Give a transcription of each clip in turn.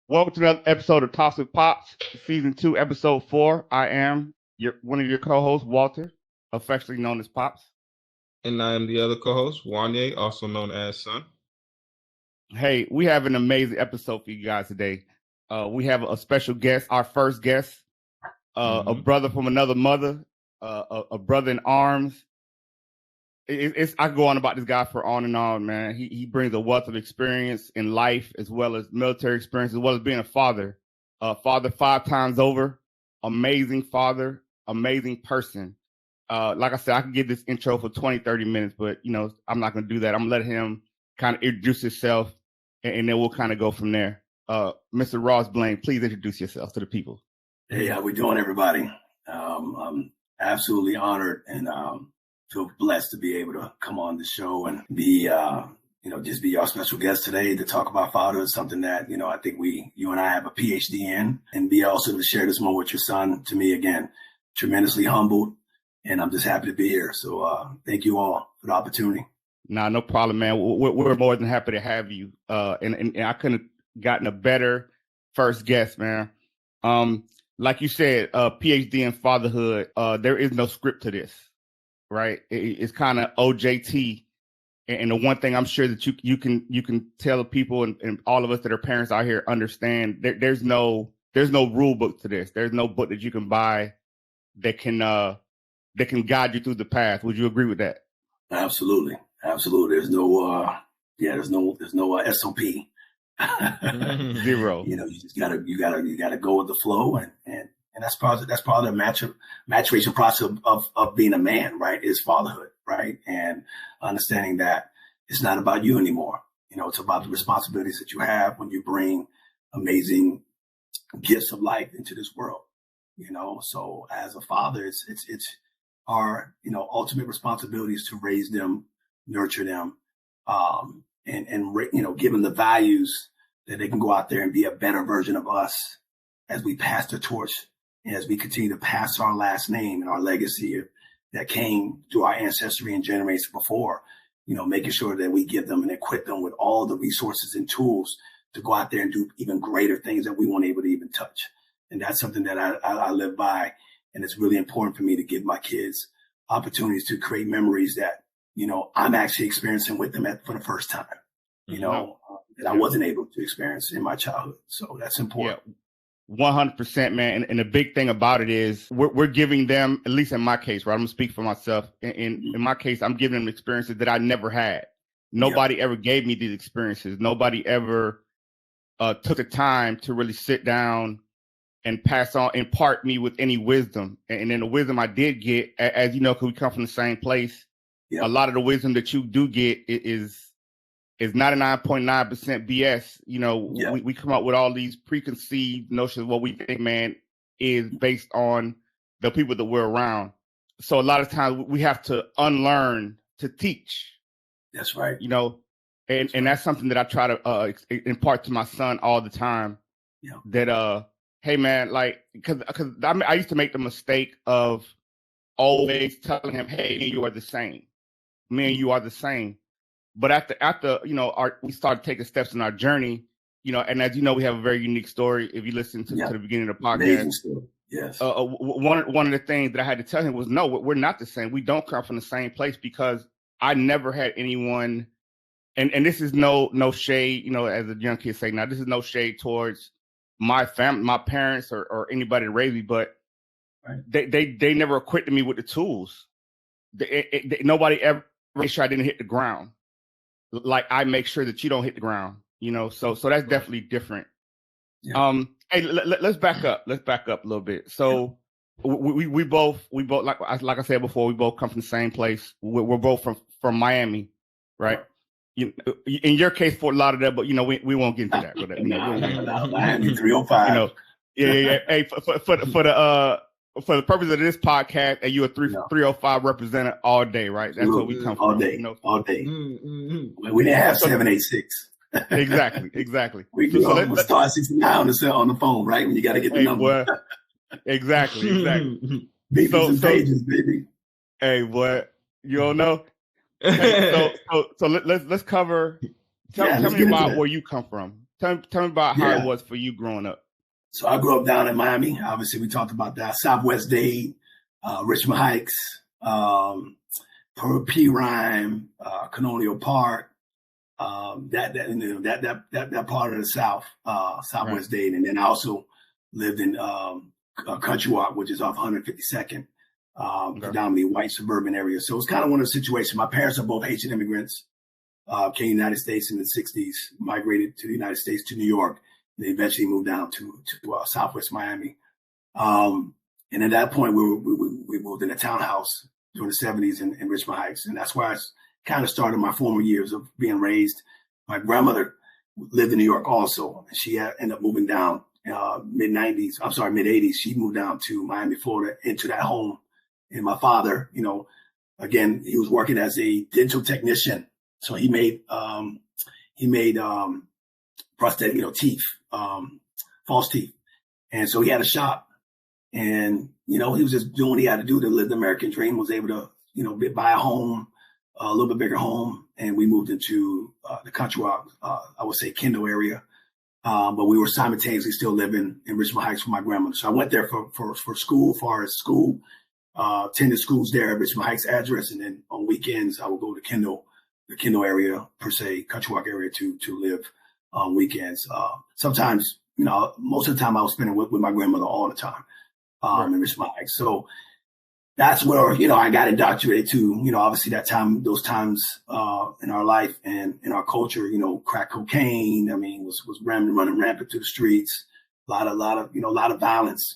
Welcome to another episode of Toss with Pops, Season 2, Episode 4. I am one of your co-hosts, Walter, affectionately known as Pops. And I am the other co-host, Wanye, also known as Son. Hey, we have an amazing episode for you guys today. We have a special guest, our first guest, a brother from another mother, a brother in arms. I could go on about this guy for on and on, man. He brings a wealth of experience in life, as well as military experience, as well as being a father. Father 5 times over, amazing father, amazing person. Like I said, I could give this intro for 20, 30 minutes, but I'm not going to do that. I'm going to let him kind of introduce himself, and then we'll kind of go from there. Mr. Ross Blaine, please introduce yourself to the people. Hey, how we doing, everybody? I'm absolutely honored and feel blessed to be able to come on the show and be, just be our special guest today to talk about fatherhood, something that, I think you and I have a PhD in, and be also to share this moment with your son. To me, again, tremendously humbled, and I'm just happy to be here. So thank you all for the opportunity. Nah, no problem, man. We're more than happy to have you. And I couldn't have gotten a better first guest, man. Like you said, PhD in fatherhood. There is no script to this, right? It's kind of OJT. And the one thing I'm sure that you can tell people and all of us that are parents out here understand there's no rule book to this. There's no book that you can buy that can guide you through the path. Would you agree with that? Absolutely. There's no SOP. Zero. You just gotta go with the flow, and that's part of the maturation process of being a man, right? Is fatherhood, right? And understanding that it's not about you anymore. It's about the responsibilities that you have when you bring amazing gifts of life into this world. So as a father, it's our ultimate responsibility is to raise them, nurture them, and give them the values that they can go out there and be a better version of us as we pass the torch and as we continue to pass our last name and our legacy that came through our ancestry and generations before, making sure that we give them and equip them with all the resources and tools to go out there and do even greater things that we weren't able to even touch. And that's something that I live by. And it's really important for me to give my kids opportunities to create memories that, I'm actually experiencing with them for the first time, that I wasn't able to experience in my childhood. So that's important. Yeah. 100%, man. And the big thing about it is we're giving them, at least in my case, right? I'm gonna speak for myself. In my case, I'm giving them experiences that I never had. Nobody ever gave me these experiences. Nobody ever took the time to really sit down and impart me with any wisdom. And then the wisdom I did get, as you know, because we come from the same place, a lot of the wisdom that you do get is 99.9% BS. We come up with all these preconceived notions of what we think, man, is based on the people that we're around. So a lot of times we have to unlearn to teach. That's right. And that's something that I try to impart to my son all the time. Yeah. That hey man, like because I used to make the mistake of always telling him, hey, me and you are the same. Me and you are the same. But after we started taking steps in our journey, and as you know, we have a very unique story. If you listen to the beginning of the podcast, amazing story. Yes. One of the things that I had to tell him was, no, we're not the same. We don't come from the same place, because I never had anyone, and this is no shade, as a young kid say now, this is no shade towards my family, my parents, or anybody that raised me, but they never equipped me with the tools. Nobody ever made sure I didn't hit the ground. Like I make sure that you don't hit the ground, so that's definitely different. Yeah. Hey, let's back up. Let's back up a little bit. So we both like I said before, we both come from the same place. We're both from Miami, right? In your case, Fort Lauderdale, but we won't get into that. But Miami 305. Yeah. Hey, for the purpose of this podcast, and you're a 305 representative all day, right? That's what we come all from. Day, all day. Mm-hmm. We didn't have 786. Exactly. Let's start 69 on the phone, right? When you got to get the number. Boy, exactly. Pages, baby. Hey, what you don't know? Hey, so let's cover. Tell me about where you come from. Tell me about how Yeah. it was for you growing up. So I grew up down in Miami. Obviously, we talked about that. Southwest Dade, Richmond Heights, P. Rhyme, Colonial Park, that part of the South, Southwest Dade. And then I also lived in Country Walk, which is off 152nd, predominantly white suburban area. So it's kind of one of the situations. My parents are both Haitian immigrants, came to the United States in the 60s, migrated to the United States, to New York. They eventually moved down to Southwest Miami. And at that point, we moved in a townhouse during the 70s in Richmond Heights. And that's where I kind of started my former years of being raised. My grandmother lived in New York also. And she ended up moving down mid-80s. She moved down to Miami, Florida, into that home. And my father, again, he was working as a dental technician. So he made prosthetic, teeth, false teeth. And so he had a shop, and, he was just doing what he had to do to live the American dream, was able to, buy a home, a little bit bigger home. And we moved into the Country Walk, I would say Kendall area. But we were simultaneously still living in Richmond Heights with my grandmother. So I went there for school, attended schools there at Richmond Heights address. And then on weekends, I would go to the Kendall area, per se, Country Walk area to live on weekends. Sometimes, most of the time I was spending with my grandmother all the time in Richmond Heights. So that's where, I got indoctrinated to, obviously those times in our life and in our culture, crack cocaine, was running rampant through the streets, a lot of violence,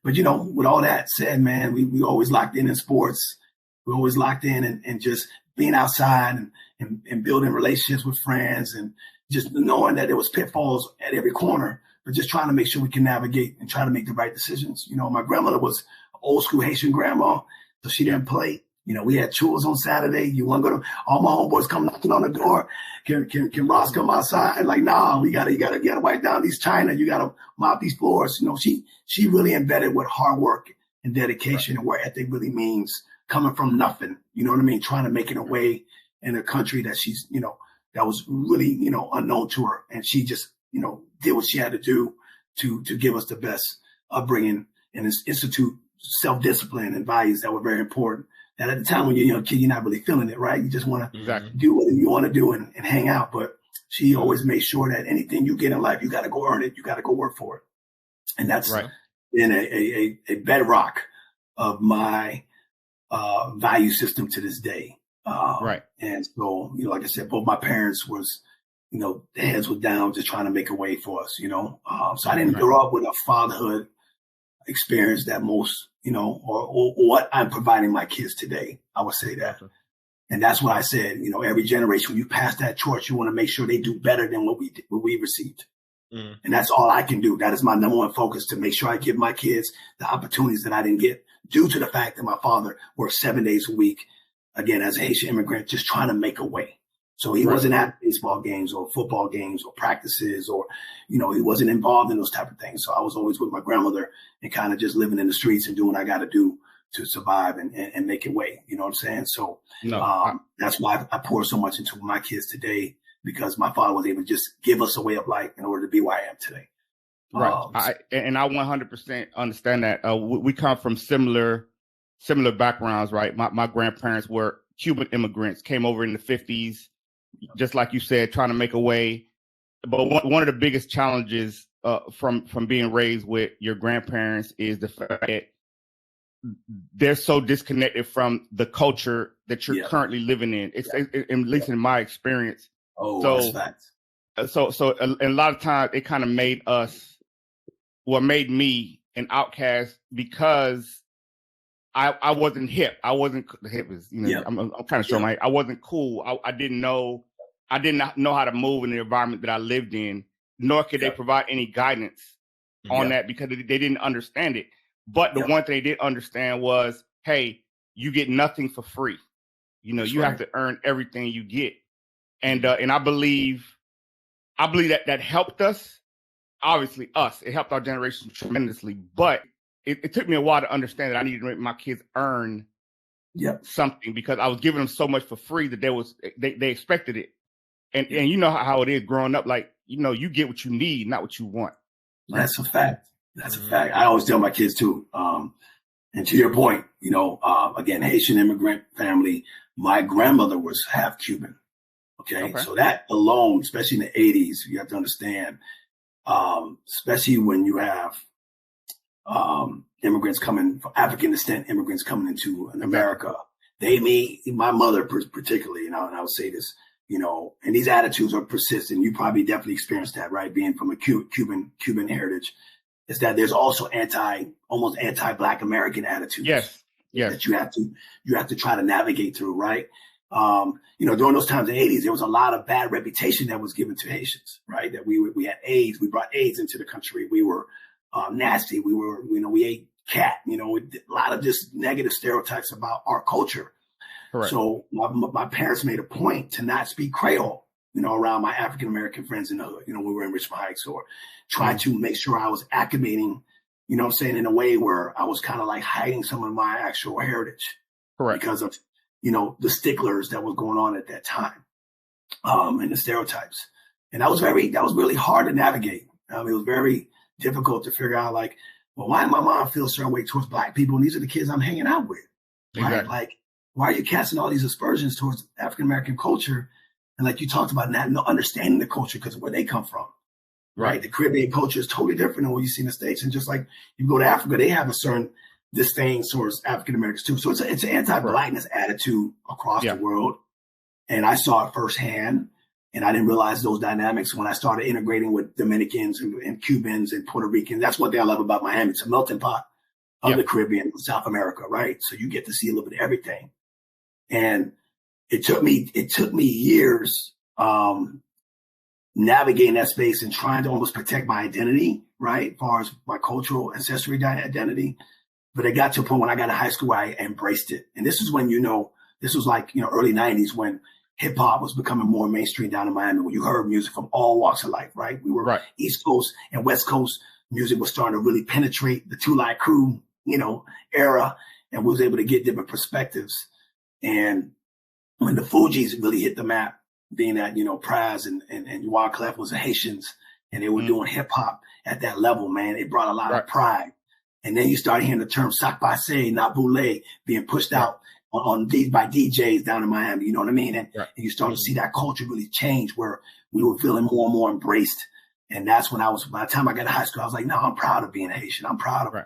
but, with all that said, man, we always locked in sports. We always locked in and just being outside and building relationships with friends, and just knowing that there was pitfalls at every corner, but just trying to make sure we can navigate and try to make the right decisions. My grandmother was old school Haitian grandma, so she didn't play. We had chores on Saturday. You want to go to, all my homeboys come knocking on the door. Can Ross come outside? Like, nah, you gotta wipe down these china. You gotta mop these floors. She really embedded what hard work and dedication and work ethic really means, coming from nothing. You know what I mean? Trying to make it a way in a country that she's, that was really, unknown to her. And she just, did what she had to do to give us the best upbringing and institute self-discipline and values that were very important. That at the time when you're a young kid, you're not really feeling it, right? You just want to do what you want to do and hang out. But she always made sure that anything you get in life, you got to go earn it. You got to go work for it. And that's been a bedrock of my value system to this day. And so, like I said, both my parents was, the heads were down, just trying to make a way for us, So I didn't grow up with a fatherhood experience that most, or what I'm providing my kids today. I would say that. And that's what I said, every generation, when you pass that torch, you want to make sure they do better than what we received. And that's all I can do. That is my number one focus, to make sure I give my kids the opportunities that I didn't get, due to the fact that my father worked 7 days a week, again, as a Haitian immigrant, just trying to make a way. So he wasn't at baseball games or football games or practices, or, he wasn't involved in those type of things. So I was always with my grandmother and kind of just living in the streets and doing what I got to do to survive and make it way. You know what I'm saying? So that's why I pour so much into my kids today, because my father was able to just give us a way of life in order to be where I am today. Right. I 100% understand that. We come from similar backgrounds, right? My grandparents were Cuban immigrants, came over in the 50s, just like you said, trying to make a way. But one of the biggest challenges from being raised with your grandparents is the fact that they're so disconnected from the culture that you're currently living in. It's at least in my experience. That's facts. So a lot of times it kind of made me an outcast, because I wasn't hip. I wasn't hip. I'm kind of showing I wasn't cool. I didn't know how to move in the environment that I lived in, nor could they provide any guidance on that, because they didn't understand it. But the one thing they did understand was, hey, you get nothing for free. You have to earn everything you get. And I believe that helped us. Obviously, it helped our generation tremendously. But it took me a while to understand that I needed to make my kids earn something, because I was giving them so much for free that they expected it. And you know how it is growing up. Like, you get what you need, not what you want. That's a fact. That's a fact. I always tell my kids too. And to your point, again, Haitian immigrant family. My grandmother was half Cuban. Okay. So that alone, especially in the 80s, you have to understand, especially when you have immigrants coming from African descent, immigrants coming into America. My mother particularly, and I would say this, and these attitudes are persistent. You probably definitely experienced that, right? Being from a Cuban heritage, is that there's also almost anti-Black American attitudes. Yes. That you have to try to navigate through, right? During those times in the 80s, there was a lot of bad reputation that was given to Haitians, right? That we had AIDS, we brought AIDS into the country, we were nasty, we ate cat, a lot of just negative stereotypes about our culture. Correct. So my parents made a point to not speak Creole, around my African American friends in the hood, when we were in Richmond Heights, or try to make sure I was acclimating, in a way where I was kind of like hiding some of my actual heritage. Correct. Because of, the sticklers that was going on at that time, and the stereotypes. And that was really hard to navigate. It was very difficult to figure out, like, well, why did my mom feel a certain way towards Black people? And these are the kids I'm hanging out with, right? Exactly. Like, why are you casting all these aspersions towards African-American culture? And like you talked about, not understanding the culture because of where they come from, right? The Caribbean culture is totally different than what you see in the States. And just like you go to Africa, they have a certain disdain towards African-Americans too. So it's an anti-Blackness attitude across the world. And I saw it firsthand. And I didn't realize those dynamics when I started integrating with Dominicans and Cubans and Puerto Ricans. That's one thing I love about Miami. It's a melting pot of the Caribbean and South America, right? So you get to see a little bit of everything. And it took me years navigating that space and trying to almost protect my identity, right? As far as my cultural ancestry identity. But it got to a point when I got to high school where I embraced it. And this is when, this was like, early 90s when hip hop was becoming more mainstream down in Miami, when you heard music from all walks of life, right? We were East Coast and West Coast music was starting to really penetrate the Two Live Crew, era, and we was able to get different perspectives. And when the Fugees really hit the map, being that, Praz and Juan Clef was the Haitians, and they were doing hip hop at that level, man, it brought a lot of pride. And then you start hearing the term sac passe, not boule, being pushed out by DJs down in Miami, you know what I mean? And you start to see that culture really change, where we were feeling more and more embraced. And that's when by the time I got to high school, I was like, no, I'm proud of being Haitian. I'm proud of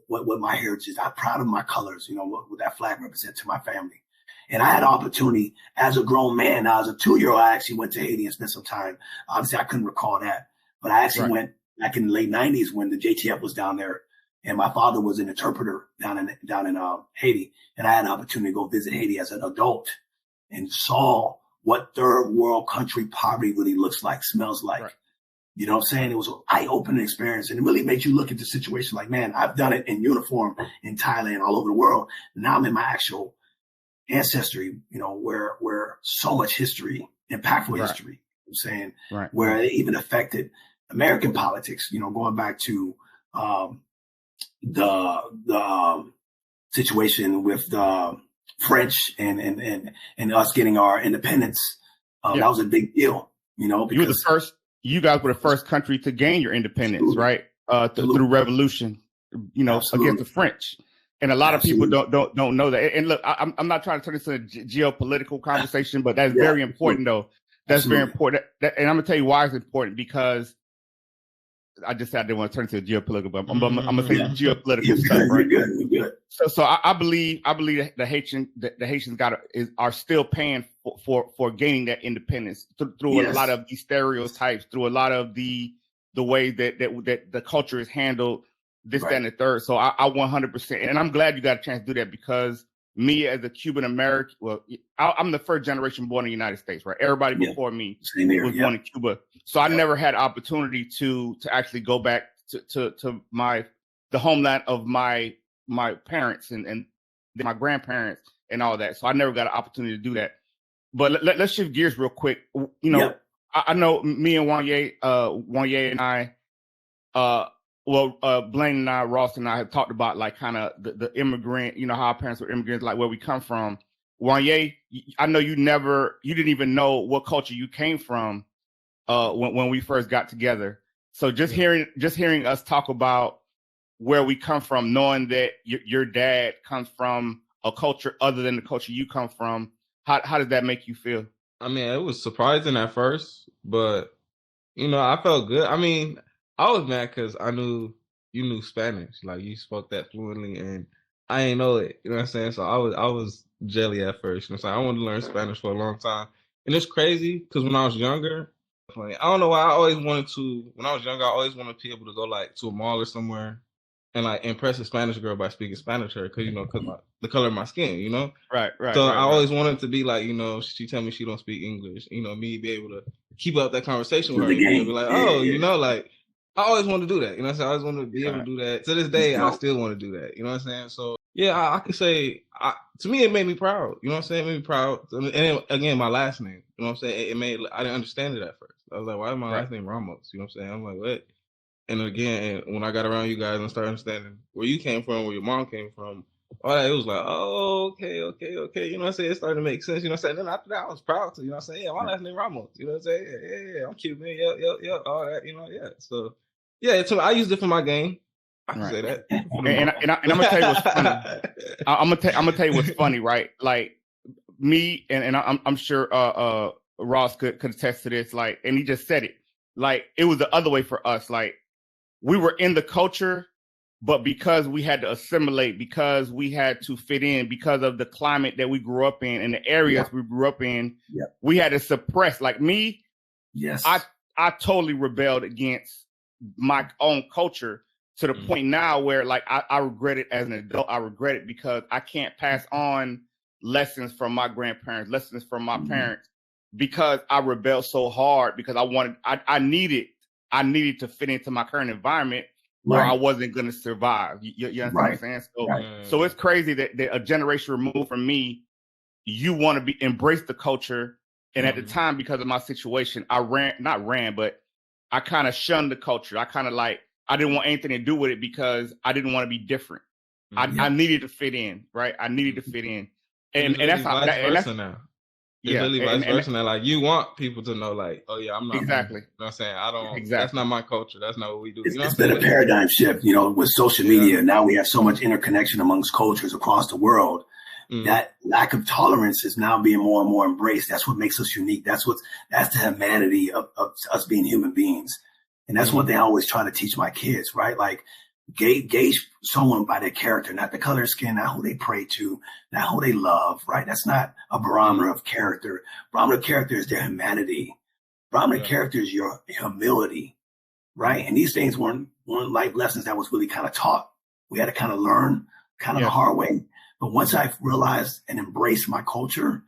what my heritage is. I'm proud of my colors, what that flag represents to my family. And I had an opportunity as a grown man. Now, as a 2-year-old, I actually went to Haiti and spent some time. Obviously, I couldn't recall that, but I actually went back in the late 90s when the JTF was down there. And my father was an interpreter down in Haiti. And I had an opportunity to go visit Haiti as an adult and saw what third world country poverty really looks like, smells like. Right. You know what I'm saying? It was an eye-opening experience. And it really made you look at the situation like, man, I've done it in uniform in Thailand, all over the world. Now I'm in my actual ancestry, where so much history, impactful history, I'm saying, where it even affected American politics, going back to the situation with the French and us getting our independence. That was a big deal, because you guys were the first country to gain your independence, right? Through revolution, against the French. And a lot of people don't know that. And look, I'm not trying to turn this into a geopolitical conversation, but that's very important, though. That's very important. And I'm gonna tell you why it's important, because I just said I didn't want to turn it into geopolitical, but I'm gonna say geopolitical stuff. Right? You're good. So I believe the Haitians are still paying for gaining that independence through a lot of these stereotypes, through a lot of the way that the culture is handled. This, that, and the third. So I 100%, and I'm glad you got a chance to do that, because me as a Cuban American, I'm the first generation born in the United States, right? Everybody before me was born in Cuba. So I never had opportunity to actually go back to the homeland of my parents and my grandparents and all that. So I never got an opportunity to do that. But let's shift gears real quick. I know me and Wanye and I, Blaine and I, Ross and I have talked about like kind of the immigrant, how our parents were immigrants, like where we come from. Wanye, I know you didn't even know what culture you came from when we first got together. So just hearing us talk about where we come from, knowing that your dad comes from a culture other than the culture you come from, how did that make you feel? I mean, it was surprising at first, but I felt good. I mean, I was mad because I knew you knew Spanish, like you spoke that fluently, and I ain't know it. You know what I'm saying? So I was jelly at first. So I wanted to learn Spanish for a long time, and it's crazy because when I was younger, like, I don't know why I always wanted to. When I was younger, I always wanted to be able to go like to a mall or somewhere and like impress a Spanish girl by speaking Spanish to her because the color of my skin. Right. So I always wanted to be like, she tell me she don't speak English, me be able to keep up that conversation with her and be like, like I always wanted to do that. I always wanted to be able to do that. To this day, I still want to do that. You know what I'm saying? So yeah, I can say to me it made me proud. You know what I'm saying? It made me proud. And then, again, my last name. You know what I'm saying? I didn't understand it at first. I was like, why is my last name Ramos? You know what I'm saying? I'm like, what? And again, when I got around you guys and started understanding where you came from, where your mom came from, all that, it was like, oh, okay. You know what I'm saying? It started to make sense. You know what I'm saying? Then after that, I was proud to, I'm saying? Yeah, my last name Ramos. You know what I'm saying? Yeah, I'm cute, man. Yeah, all that, yeah. So, yeah, I used it for my game. I can say that. And I'm gonna tell you what's funny. I'm gonna tell you what's funny, right? Like me and I'm sure Ross could attest to this. Like, and he just said it. Like, it was the other way for us. Like, we were in the culture, but because we had to assimilate, because we had to fit in, because of the climate that we grew up in and the areas we grew up in, we had to suppress. Like me, I totally rebelled against my own culture to the point now where, like, I regret it as an adult. I regret it because I can't pass on lessons from my grandparents, lessons from my parents, because I rebelled so hard because I needed to fit into my current environment where I wasn't going to survive. You understand what I'm saying? So it's crazy that a generation removed from me, you want to embrace the culture. And at the time, because of my situation, but I kind of shunned the culture. I kind of I didn't want anything to do with it because I didn't want to be different. I needed to fit in, right? I needed to fit in. And that's how vice versa now. It's really vice versa now. Like, you want people to know, like, oh yeah, I'm not. Exactly. You know what I'm saying? I don't. That's not my culture. That's not what we do. It's been a paradigm shift. With social media, now we have so much interconnection amongst cultures across the world. That lack of tolerance is now being more and more embraced. That's what makes us unique. That's the humanity of us being human beings. And that's one thing I always try to teach my kids, right? Like, gauge someone by their character, not the color of skin, not who they pray to, not who they love, right? That's not a barometer of character. Barometer of character is their humanity. Barometer of character is your humility, right? And these things weren't life lessons that was really kind of taught. We had to kind of learn the hard way. But once I realized and embraced my culture,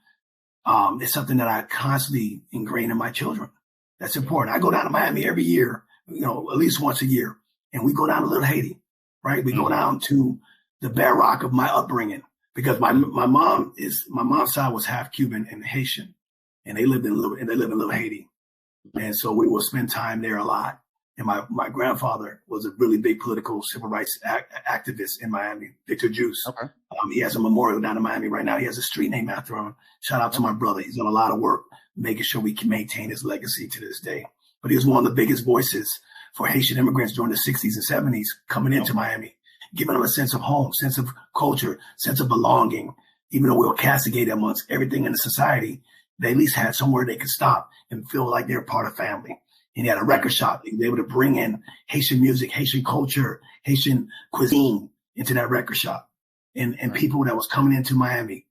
it's something that I constantly ingrain in my children. That's important. I go down to Miami every year, at least once a year. And we go down to Little Haiti, right? We go down to the bedrock of my upbringing because my mom's side was half Cuban and Haitian, and they live in Little Haiti, and so we will spend time there a lot. And my grandfather was a really big political civil rights activist in Miami, Victor Juice. Okay. He has a memorial down in Miami right now. He has a street named after him. Shout out to my brother. He's done a lot of work making sure we can maintain his legacy to this day. But he was one of the biggest voices for Haitian immigrants during the 60s and 70s coming into Miami, giving them a sense of home, sense of culture, sense of belonging. Even though we were castigated amongst everything in the society, they at least had somewhere they could stop and feel like they're part of family. And he had a record shop. He was able to bring in Haitian music, Haitian culture, Haitian cuisine into that record shop. And people that was coming into Miami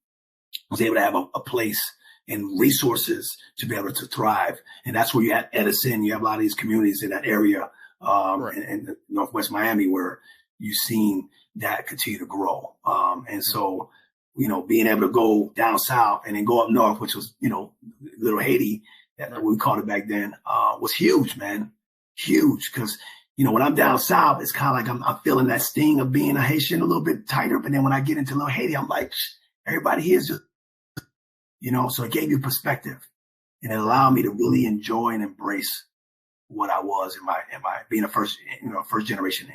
was able to have a place and resources to be able to thrive. And that's where you had Edison. You have a lot of these communities in that area in Northwest Miami where you've seen that continue to grow. And so, being able to go down south and then go up north, which was, Little Haiti, that we called it back then, was huge, man. Huge. Because, when I'm down south, it's kind of like I'm feeling that sting of being a Haitian a little bit tighter. But then when I get into Little Haiti, I'm like, everybody here is just, so it gave you perspective and it allowed me to really enjoy and embrace what I was in my being a first generation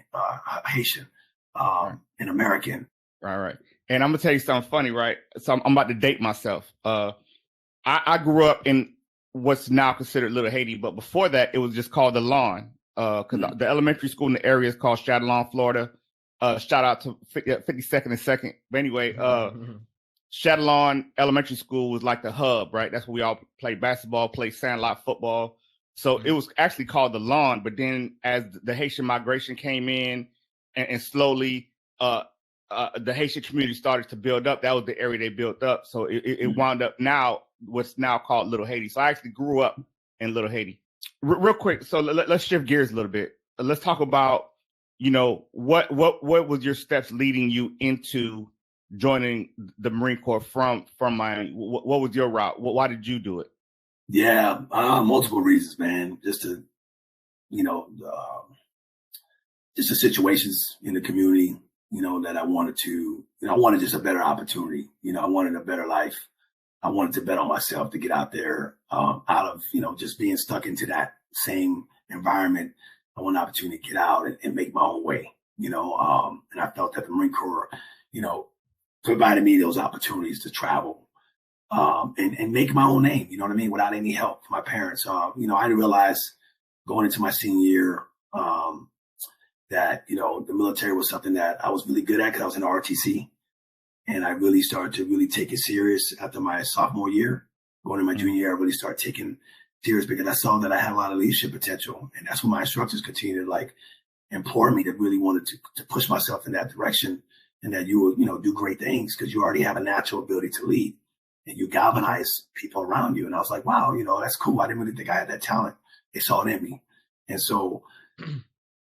Haitian and American. Right. And I'm gonna tell you something funny, right? So I'm about to date myself. I grew up in what's now considered Little Haiti, but before that, it was just called the Lawn. Because the elementary school in the area is called Shadowlawn, Florida. Shout out to 52nd and Second. But anyway, Shadowlawn Elementary School was like the hub, right? That's where we all played basketball, played sandlot football. So it was actually called the Lawn. But then as the Haitian migration came in and slowly the Haitian community started to build up, that was the area they built up. So it wound up now what's now called Little Haiti. So I actually grew up in Little Haiti. Real quick, so let's shift gears a little bit. Let's talk about, what was your steps leading you into joining the Marine Corps from Miami? What was your route? Why did you do it? Yeah, multiple reasons, man. Just to, just the situations in the community, that I wanted to, I wanted just a better opportunity. I wanted a better life. I wanted to bet on myself to get out there, out of, just being stuck into that same environment. I want an opportunity to get out and make my own way, and I felt that the Marine Corps, provided me those opportunities to travel, and make my own name, you know what I mean? Without any help from my parents. I didn't realize going into my senior year, that, the military was something that I was really good at because I was in ROTC. And I really started to really take it serious after my sophomore year. Going into my junior year, I really started taking serious because I saw that I had a lot of leadership potential. And that's when my instructors continued to implore me to really wanted to push myself in that direction, and that you would, do great things because you already have a natural ability to lead and you galvanize people around you. And I was like, wow, that's cool. I didn't really think I had that talent. They saw it in me. And so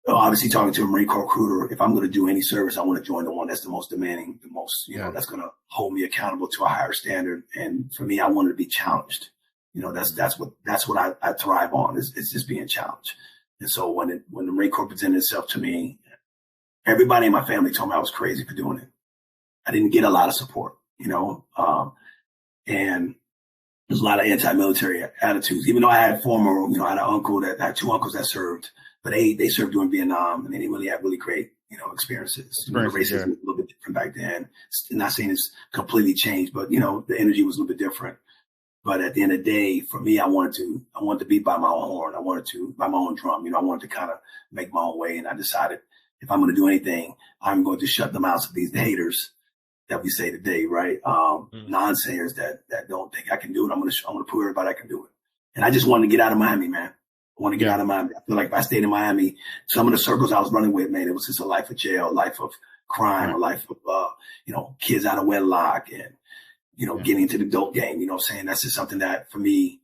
obviously talking to a Marine Corps recruiter, if I'm going to do any service, I want to join the one that's the most demanding, the most, that's going to hold me accountable to a higher standard. And for me, I wanted to be challenged. That's what I thrive on is just being challenged. And so when the Marine Corps presented itself to me, everybody in my family told me I was crazy for doing it. I didn't get a lot of support, and there's a lot of anti-military attitudes, even though I had I had two uncles that served, but they served during Vietnam, and they didn't really have really great, experiences. Racism was a little bit different back then. Not saying it's completely changed, but, the energy was a little bit different. But at the end of the day, for me, I wanted to be by my own horn. I wanted to by my own drum. I wanted to kind of make my own way. And I decided if I'm going to do anything, I'm going to shut the mouths of these haters that we say today, right? Non-sayers that don't think I can do it. I'm going to prove everybody I can do it. And I just wanted to get out of Miami, man. I want to get out of Miami. I feel like if I stayed in Miami, some of the circles I was running with, man, it was just a life of jail, a life of crime, a life of, kids out of wedlock and, getting into the dope game, saying that's just something that for me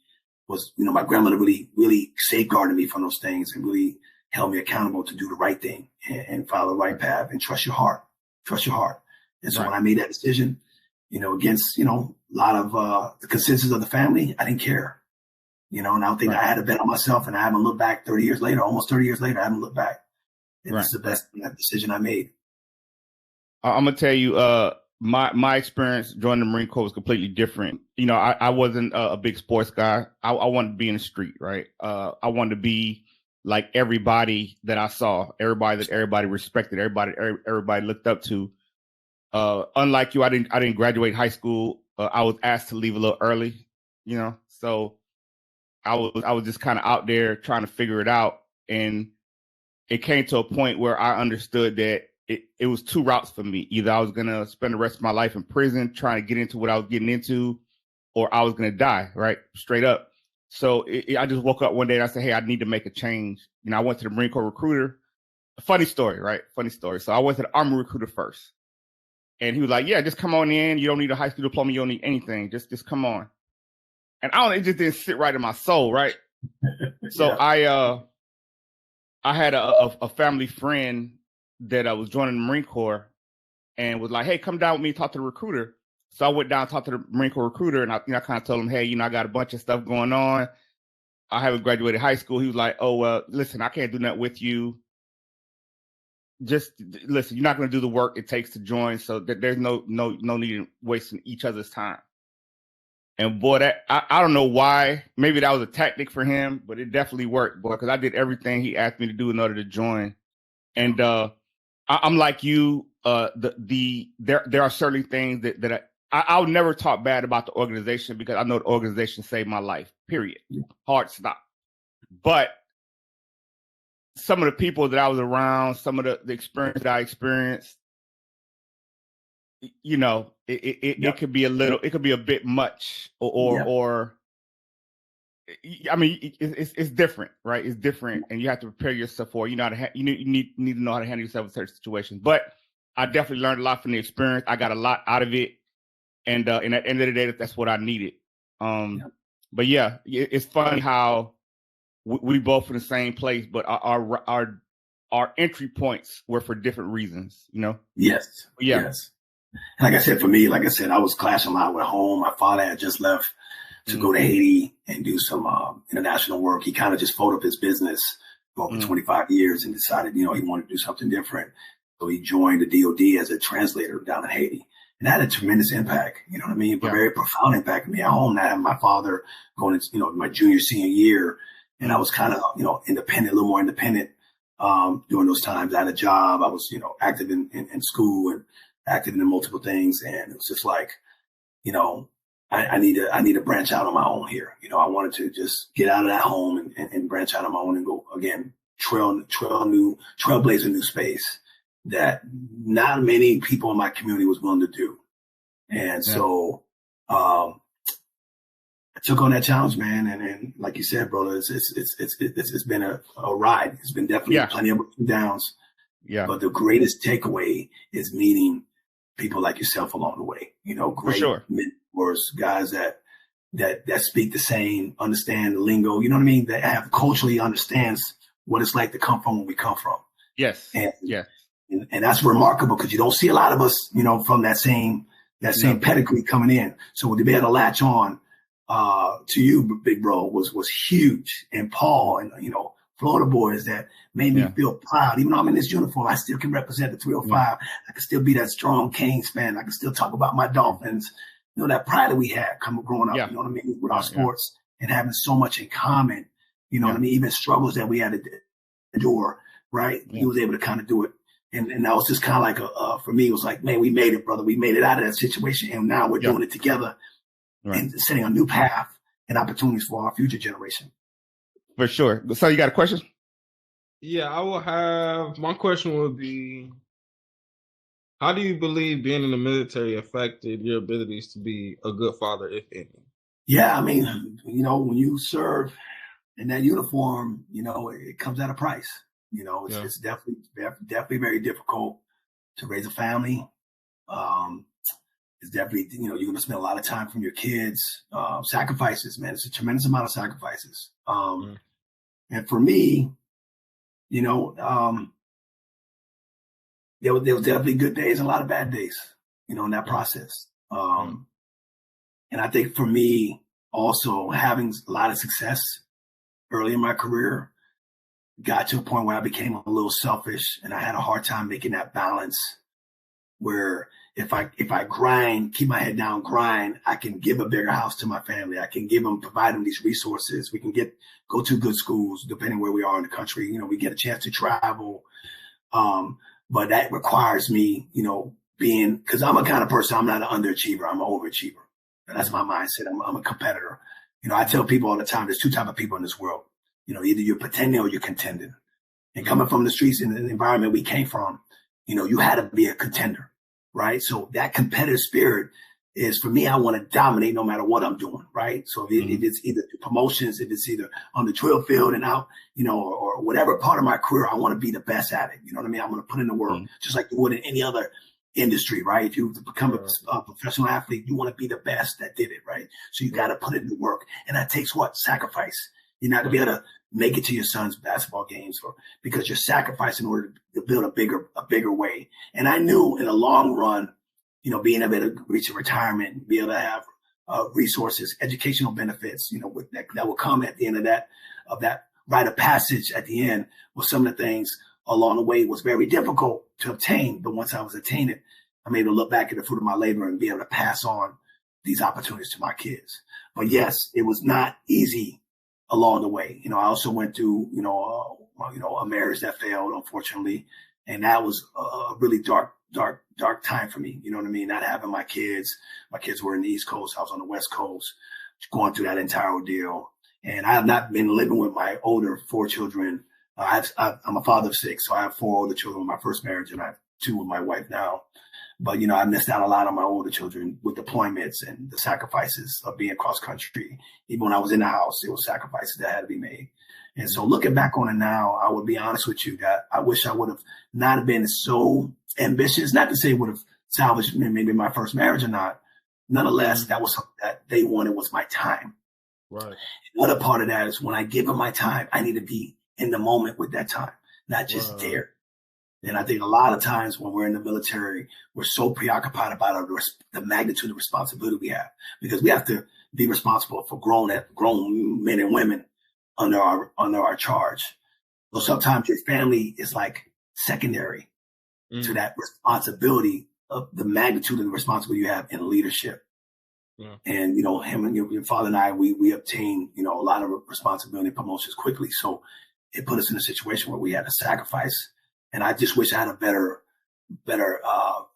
was, my grandmother really, really safeguarded me from those things and really held me accountable to do the right thing and follow the right path and trust your heart. And so when I made that decision, against, a lot of the consensus of the family, I didn't care, and I don't think I had to bet on myself, and I haven't looked back almost 30 years later, I haven't looked back. And it's the best decision I made. I'm going to tell you, my experience joining the Marine Corps was completely different. I wasn't a big sports guy. I wanted to be in the street, right? I wanted to be like everybody that I saw, everybody that everybody respected, everybody looked up to. Unlike you, I didn't graduate high school. I was asked to leave a little early, so I was just kind of out there trying to figure it out. And it came to a point where I understood that it was two routes for me. Either I was going to spend the rest of my life in prison trying to get into what I was getting into, or I was going to die, right? Straight up. So I just woke up one day and I said, hey, I need to make a change. I went to the Marine Corps recruiter. Funny story, right? Funny story. So I went to the Army recruiter first. And he was like, yeah, just come on in. You don't need a high school diploma. You don't need anything. Just come on. And it just didn't sit right in my soul, right? So I had a family friend that I was joining the Marine Corps and was like, hey, come down with me, talk to the recruiter. So I went down and talked to the Marine Corps recruiter, and I kind of told him, hey, I got a bunch of stuff going on. I haven't graduated high school. He was like, oh, well, listen, I can't do nothing with you. Just listen, you're not going to do the work it takes to join. So there's no need in wasting each other's time. And boy, I don't know why. Maybe that was a tactic for him, but it definitely worked, boy, because I did everything he asked me to do in order to join. And I'm like you. There are certain things that I'll never talk bad about the organization because I know the organization saved my life, period. Hard stop. But some of the people that I was around, some of the experience that I experienced, you know, it could be it could be a bit much or I mean, it's different, right? It's different, and you have to prepare yourself for. You know, you need to know how to handle yourself in certain situations. But I definitely learned a lot from the experience. I got a lot out of it, and at the end of the day, that's what I needed. But yeah, it's funny how we both in the same place, but our entry points were for different reasons. You know? Yes. Yeah. Yes. Like I said, for me, like I said, I was clashing a lot with home. My father had just left to go to Haiti and do some international work. He kind of just folded up his business for over 25 years and decided, you know, he wanted to do something different. So he joined the DOD as a translator down in Haiti. And that had a tremendous impact, you know what I mean? But very profound impact on me at home. Not having my father going into, you know, my junior, senior year. And I was kind of, you know, independent, a little more independent during those times. I had a job. I was, you know, active in school and active in multiple things. And it was just like, you know, I need to branch out on my own here. You know, I wanted to just get out of that home and branch out on my own and go again, trailblaze a new space that not many people in my community was willing to do. And so I took on that challenge, man. And like you said, brother, it's been a ride. It's been definitely plenty of ups and downs. Yeah. But the greatest takeaway is meeting people like yourself along the way. You know, great mentors, guys that speak the same, understand the lingo. You know what I mean? That have culturally understands what it's like to come from where we come from. Yes. And that's remarkable because you don't see a lot of us, you know, from that same pedigree coming in. So to be able to latch on to you, big bro, was huge. And Paul and, you know, Florida boys that made me feel proud. Even though I'm in this uniform, I still can represent the 305. I can still be that strong Canes fan. I can still talk about my Dolphins. You know, that pride that we had growing up, you know what I mean, with our sports and having so much in common. You know what I mean? Even struggles that we had to endure, right? He was able to kind of do it. And that was just kind of like for me, it was like, man, we made it, brother. We made it out of that situation. And now we're doing it together and setting a new path and opportunities for our future generation. For sure. So you got a question? Yeah, I will have, my question would be, how do you believe being in the military affected your abilities to be a good father, if any? Yeah, I mean, you know, when you serve in that uniform, you know, it comes at a price. You know, it's definitely very difficult to raise a family. It's definitely, you know, you're going to spend a lot of time from your kids. Sacrifices, man. It's a tremendous amount of sacrifices. And for me, you know, there was definitely good days and a lot of bad days, you know, in that process. And I think for me, also having a lot of success early in my career got to a point where I became a little selfish and I had a hard time making that balance where if I grind, keep my head down, grind, I can give a bigger house to my family. I can provide them these resources. We can go to good schools, depending where we are in the country. You know, we get a chance to travel. But that requires me, you know, because I'm a kind of person, I'm not an underachiever, I'm an overachiever. And that's my mindset. I'm a competitor. You know, I tell people all the time, there's two types of people in this world. You know, either you're pretending or you're contending. And coming from the streets and the environment we came from, you know, you had to be a contender, right? So that competitive spirit is, for me, I want to dominate no matter what I'm doing, right? So if it's either promotions, if it's either on the drill field and out, you know, or whatever part of my career, I want to be the best at it. You know what I mean? I want to put in the work just like you would in any other industry, right? If you become a professional athlete, you want to be the best that did it, right? So you got to put in the work. And that takes what? Sacrifice. You're not going to be able to make it to your son's basketball games because you're sacrificing in order to build a bigger way. And I knew in the long run, you know, being able to reach a retirement, be able to have resources, educational benefits, you know, that will come at the end of that rite of passage at the end, with some of the things along the way was very difficult to obtain. But once I was attaining it, I'm able to look back at the fruit of my labor and be able to pass on these opportunities to my kids. But yes, it was not easy along the way. You know, I also went through, you know, a marriage that failed, unfortunately. And that was a really dark dark time for me. You know what I mean? Not having my kids were in the East Coast. I was on the West Coast, going through that entire ordeal. And I have not been living with my older 4 children. I'm a father of 6, so I have 4 older children with my first marriage, and I have 2 with my wife now. But, I missed out a lot on my older children with deployments and the sacrifices of being cross country. Even when I was in the house, there were sacrifices that had to be made. And so looking back on it now, I would be honest with you that I wish I would have not been so ambitious, not to say it would have salvaged maybe my first marriage or not. Nonetheless, that was something that they wanted was my time. Right. Another part of that is when I give them my time, I need to be in the moment with that time, not just there. And I think a lot of times when we're in the military, we're so preoccupied about the magnitude of responsibility we have, because we have to be responsible for grown men and women under our charge. So sometimes your family is like secondary to that responsibility of the magnitude of the responsibility you have in leadership. Yeah. And, him and your father and I, we obtained, a lot of responsibility and promotions quickly. So it put us in a situation where we had to sacrifice. And I just wish I had a better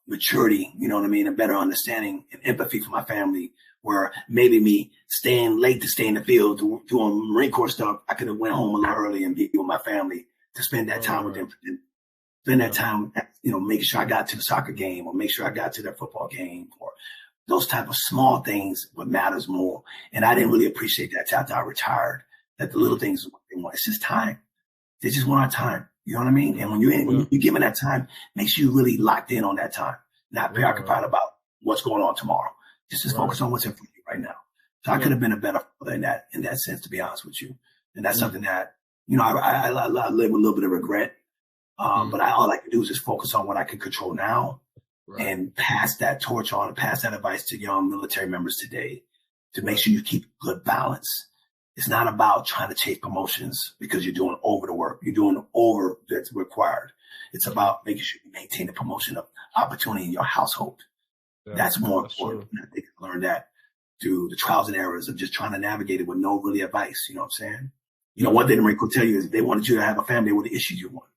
maturity, a better understanding and empathy for my family, where maybe me staying late to stay in the field, doing Marine Corps stuff, I could have went home a lot early and be with my family to spend that time with them. Spend that time, making sure I got to the soccer game or make sure I got to their football game, or those type of small things, what matters more. And I didn't really appreciate that after I retired, that the little things, it's just time. They just want our time. You know what I mean? And when you're given that time, makes you really locked in on that time, not preoccupied about what's going on tomorrow. Just focus on what's in front of you right now. So I could have been a better father in that sense, to be honest with you. And that's something that, I live with a little bit of regret. But all I can do is just focus on what I can control now and pass that torch on and pass that advice to young military members today to make sure you keep good balance. It's not about trying to chase promotions because you're doing over the work. You're doing over that's required. It's about making sure you maintain the promotion of opportunity in your household. Yeah, that's more important. I think I learned that through the trials and errors of just trying to navigate it with no really advice. You know what I'm saying? One thing the Marine Corps tell you is if they wanted you to have a family, they would have issued you one.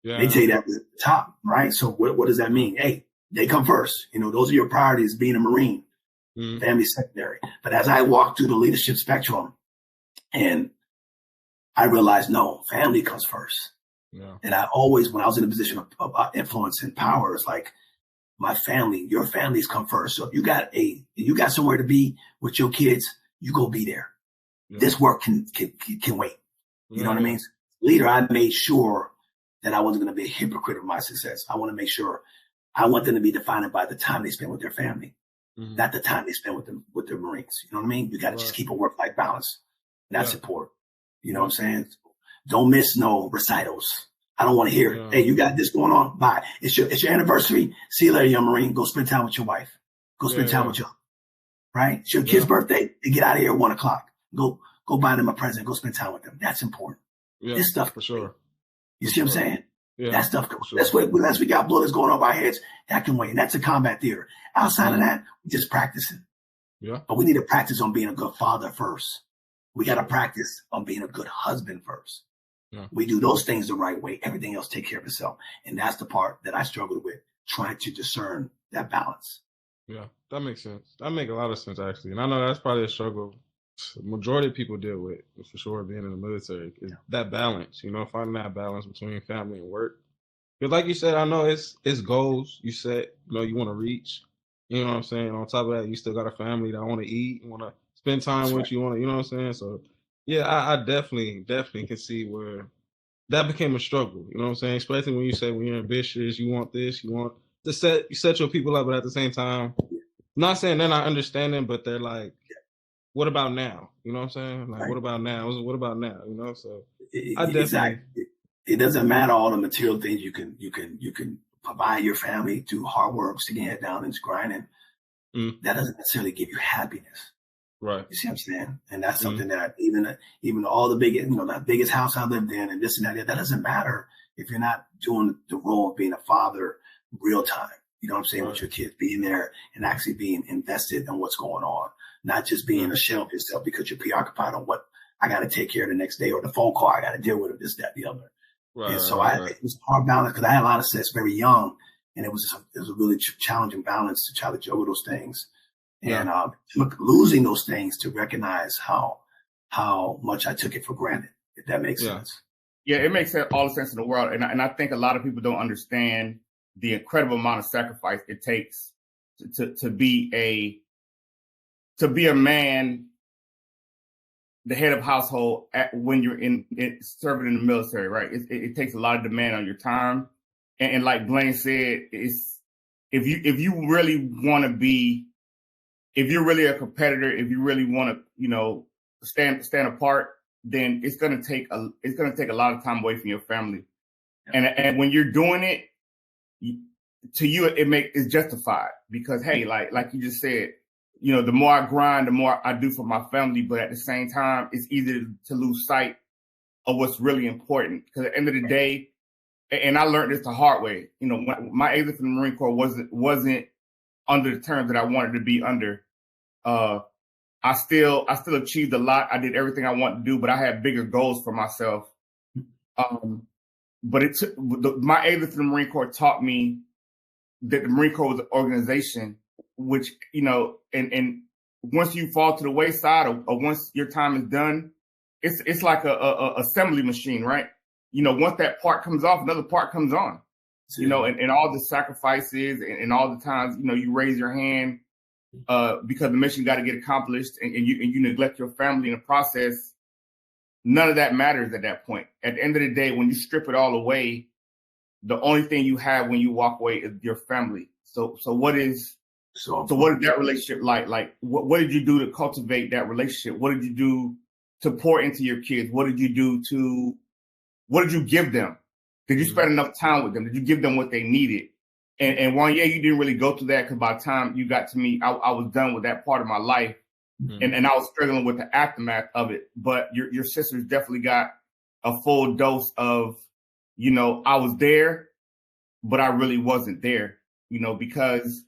Yeah. They tell you that at the top, right? So what does that mean? Hey, they come first. Those are your priorities being a Marine, family secondary. But as I walk through the leadership spectrum, and I realized, no, family comes first. Yeah. And I always, when I was in a position of influence and power, it's like my family, your families come first. So if you got somewhere to be with your kids, you go be there. Yeah. This work can wait. You know what I mean? Leader, I made sure that I wasn't going to be a hypocrite of my success. I want to make sure I want them to be defined by the time they spend with their family, not the time they spend with the Marines. You know what I mean? You got to just keep a work-life balance. That's important. You know what I'm saying? Don't miss no recitals. I don't want to hear it. Hey, you got this going on? Bye. It's your anniversary. See you later, young Marine. Go spend time with your wife. Go spend time with your, right? It's your kid's birthday. They get out of here at 1:00. Go buy them a present. Go spend time with them. That's important. Yeah, this stuff. For sure. You see what I'm saying? Yeah, that stuff. That's what, unless we got bullets going over our heads, that can wait. And that's a combat theater. Outside of that, we're just practicing. Yeah. But we need to practice on being a good father first. We got to practice on being a good husband first. Yeah. We do those things the right way. Everything else take care of itself. And that's the part that I struggled with, trying to discern that balance. Yeah, that makes sense. That makes a lot of sense, actually. And I know that's probably a struggle the majority of people deal with, for sure, being in the military, is that balance, finding that balance between family and work. Because like you said, I know it's goals you set, you want to reach. You know what I'm saying? On top of that, you still got a family that want to eat, want to spend time with you, you know what I'm saying? So, yeah, I definitely can see where that became a struggle, you know what I'm saying? Especially when you say when you're ambitious, you want this, you want to set your people up, but at the same time, I'm not saying they're not understanding, but they're like, what about now? You know what I'm saying? Like, what about now? What about now? So I definitely. Exactly. It doesn't matter all the material things you can provide your family through hard work, sticking your head down and grinding. That doesn't necessarily give you happiness. Right. You see what I'm saying? And that's something that even all the biggest, the biggest house I lived in and this and that doesn't matter if you're not doing the role of being a father real time. You know what I'm saying? Right. With your kids, being there and actually being invested in what's going on. Not just being a shell of yourself because you're preoccupied on what I got to take care of the next day or the phone call I got to deal with or this, that, the other. Right, and so it was a hard balance because I had a lot of success very young And it was a really challenging balance to try to juggle those things. And losing those things to recognize how much I took it for granted, if that makes sense. Yeah, it makes all the sense in the world. And I think a lot of people don't understand the incredible amount of sacrifice it takes to be a man, the head of household when you're serving in the military, right? It takes a lot of demand on your time. And like Blaine said, it's if you really want to be, if you're really a competitor, if you really want to, stand apart, then it's gonna take a lot of time away from your family. And when you're doing it, to you it's justified because hey, like you just said, the more I grind, the more I do for my family. But at the same time, it's easy to lose sight of what's really important. Because at the end of the day, and I learned this the hard way. My exit from the Marine Corps wasn't under the terms that I wanted to be under. I still achieved a lot. I did everything I wanted to do, but I had bigger goals for myself. But my exit from the Marine Corps taught me that the Marine Corps was an organization, which, and once you fall to the wayside or once your time is done, it's like a assembly machine, right? Once that part comes off, another part comes on, and all the sacrifices and all the times, you raise your hand because the mission got to get accomplished and you neglect your family in the process. None of that matters at that point. At the end of the day, when you strip it all away, the only thing you have when you walk away is your family. So what is that relationship like? Like, what did you do to cultivate that relationship? What did you do to pour into your kids? What did you give them? Did you spend enough time with them? Did you give them what they needed? And one, you didn't really go through that because by the time you got to me, I was done with that part of my life. And I was struggling with the aftermath of it. But your sisters definitely got a full dose of, I was there, but I really wasn't there, because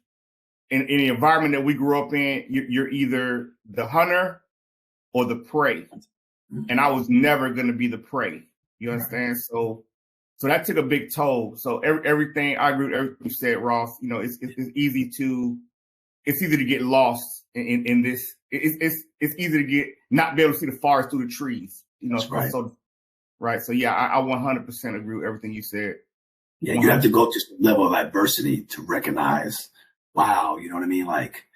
in the environment that we grew up in, you're either the hunter or the prey. And I was never going to be the prey. You understand? So that took a big toll. So everything, I agree with everything you said, Ross. It's easy to get lost in this. It's easy to not be able to see the forest through the trees. That's right. So, right. So yeah, I 100% agree with everything you said. Yeah, you have to go to some level of adversity to recognize, wow, you know what I mean? Like,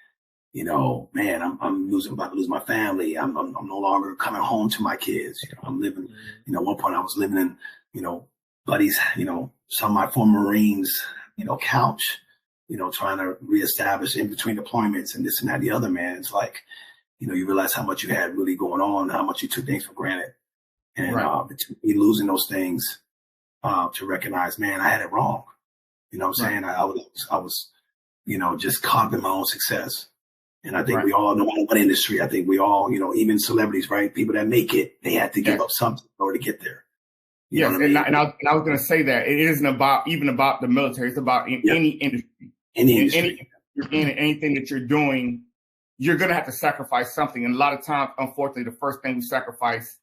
man, I'm about to lose my family. I'm no longer coming home to my kids. I'm living, at one point I was living in, buddies, some of my former Marines, couch, trying to reestablish in between deployments and this and that, the other, man. It's like, you realize how much you had really going on, how much you took things for granted. And losing those things to recognize, man, I had it wrong. You know what I'm saying? I was, just caught up in my own success. And I think we all, no matter what industry, I think we all, even celebrities, right? People that make it, they had to give up something in order to get there. Yes, and I was going to say that it isn't about the military. It's about any industry. Anything that you're doing, you're going to have to sacrifice something. And a lot of times, unfortunately, the first thing we sacrifice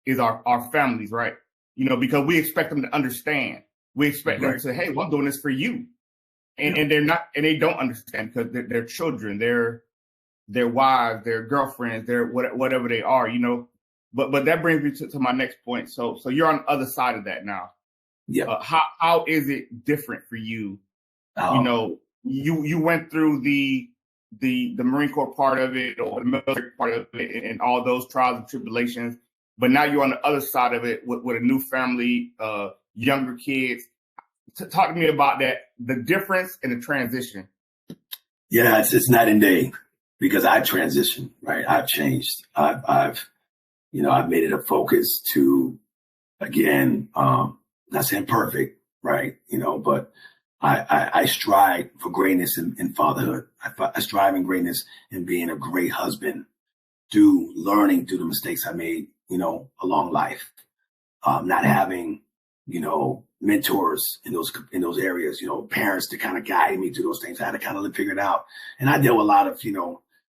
is our families, right? Because we expect them to understand. We expect them to say, hey, well, I'm doing this for you. And they're not, and they don't understand because they're children, their wives, their girlfriends, their whatever they are, But that brings me to my next point. So you're on the other side of that now. Yeah. How is it different for you? You went through the Marine Corps part of it or the military part of it and all those trials and tribulations, but now you're on the other side of it with a new family, younger kids. Talk to me about that, the difference and the transition. Yeah, it's night and day because I've transitioned, right? I've changed. I've made it a focus to, again, not saying perfect, right? But I strive for greatness in fatherhood. I strive in greatness in being a great husband, learning through the mistakes I made, along life, not having, mentors in those areas, parents to kind of guide me through those things. I had to kind of figure it out. And I dealt with a lot of,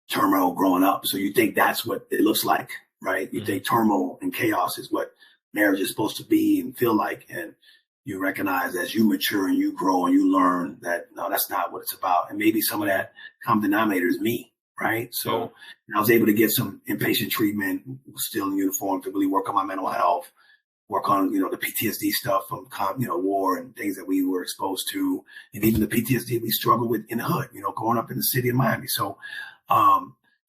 turmoil growing up. So you think that's what it looks like, right? You think turmoil and chaos is what marriage is supposed to be and feel like. And, you recognize as you mature and you grow and you learn that, no, that's not what it's about. And maybe some of that common denominator is me, right? So I was able to get some inpatient treatment, still in uniform, to really work on my mental health, work on, the PTSD stuff from, war and things that we were exposed to, and even the PTSD we struggled with in the hood, growing up in the city of Miami. So, I